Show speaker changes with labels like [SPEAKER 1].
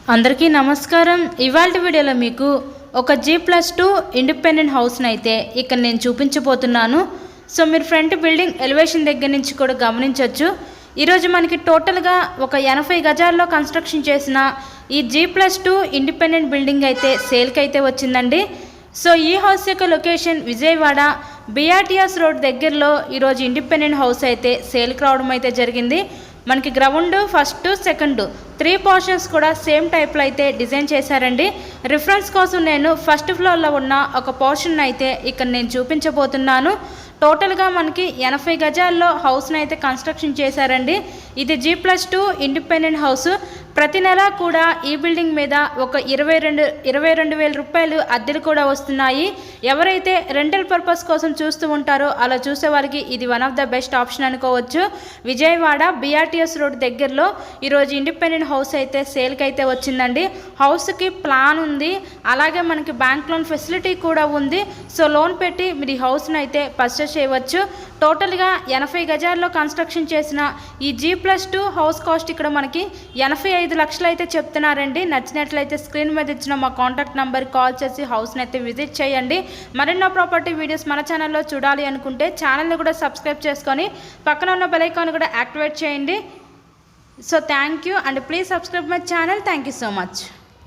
[SPEAKER 1] అందరికీ నమస్కారం। ఇవాల్టి వీడియోలో మీకు ఒక G+2 ఇండిపెండెంట్ హౌస్ని అయితే ఇక్కడ నేను చూపించబోతున్నాను। సో మీరు ఫ్రంట్ బిల్డింగ్ ఎలివేషన్ దగ్గర నుంచి కూడా గమనించవచ్చు। ఈరోజు మనకి టోటల్గా ఒక 80 గజాల్లో కన్స్ట్రక్షన్ చేసిన ఈ G+2 ఇండిపెండెంట్ బిల్డింగ్ అయితే సేల్కి అయితే వచ్చిందండి। సో ఈ హౌస్ యొక్క లొకేషన్ విజయవాడ BRTS రోడ్ దగ్గరలో ఈరోజు ఇండిపెండెంట్ హౌస్ అయితే సేల్కి రావడం అయితే జరిగింది। మనకి గ్రౌండ్ ఫస్ట్ సెకండ్ 3 పోర్షన్స్ కూడా సేమ్ టైప్లో అయితే డిజైన్ చేశారండి। రిఫరెన్స్ కోసం నేను ఫస్ట్ ఫ్లోర్లో ఉన్న ఒక పోర్షన్ అయితే ఇక్కడ నేను చూపించబోతున్నాను। టోటల్గా మనకి 80 గజాల్లో హౌస్ని అయితే కన్స్ట్రక్షన్ చేశారండి। ఇది G+2 ఇండిపెండెంట్ హౌస్। ప్రతి నెల కూడా ఈ బిల్డింగ్ మీద ఒక 22,000 రూపాయలు అద్దెలు కూడా వస్తున్నాయి। ఎవరైతే రెంటల్ పర్పస్ కోసం చూస్తూ ఉంటారో అలా చూసే వారికి ఇది one of the best option అనుకోవచ్చు। విజయవాడ BRTS రోడ్ దగ్గరలో ఈరోజు ఇండిపెండెంట్ హౌస్ అయితే సేల్కి అయితే వచ్చిందండి। హౌస్కి ప్లాన్ ఉంది, అలాగే మనకి బ్యాంక్ లోన్ ఫెసిలిటీ కూడా ఉంది। సో లోన్ పెట్టి మీరు ఈ హౌస్ని అయితే పర్చేస్ చేయవచ్చు। టోటల్గా 80 గజాల్లో కన్స్ట్రక్షన్ చేసిన ఈ G+2 హౌస్ కాస్ట్ ఇక్కడ మనకి 85 లక్షలు అయితే చెప్తున్నారండి। నచ్చినట్లయితే స్క్రీన్ మీద ఇచ్చిన మా కాంటాక్ట్ నెంబర్ కాల్ చేసి హౌస్ని అయితే విజిట్ చేయండి। మరెన్నో ప్రాపర్టీ వీడియోస్ మన ఛానల్లో చూడాలి అనుకుంటే ఛానల్ని కూడా సబ్స్క్రైబ్ చేసుకొని పక్కన ఉన్న బెల్ ఐకాన్ కూడా యాక్టివేట్ చేయండి। So thank you and please subscribe my channel. Thank you so much.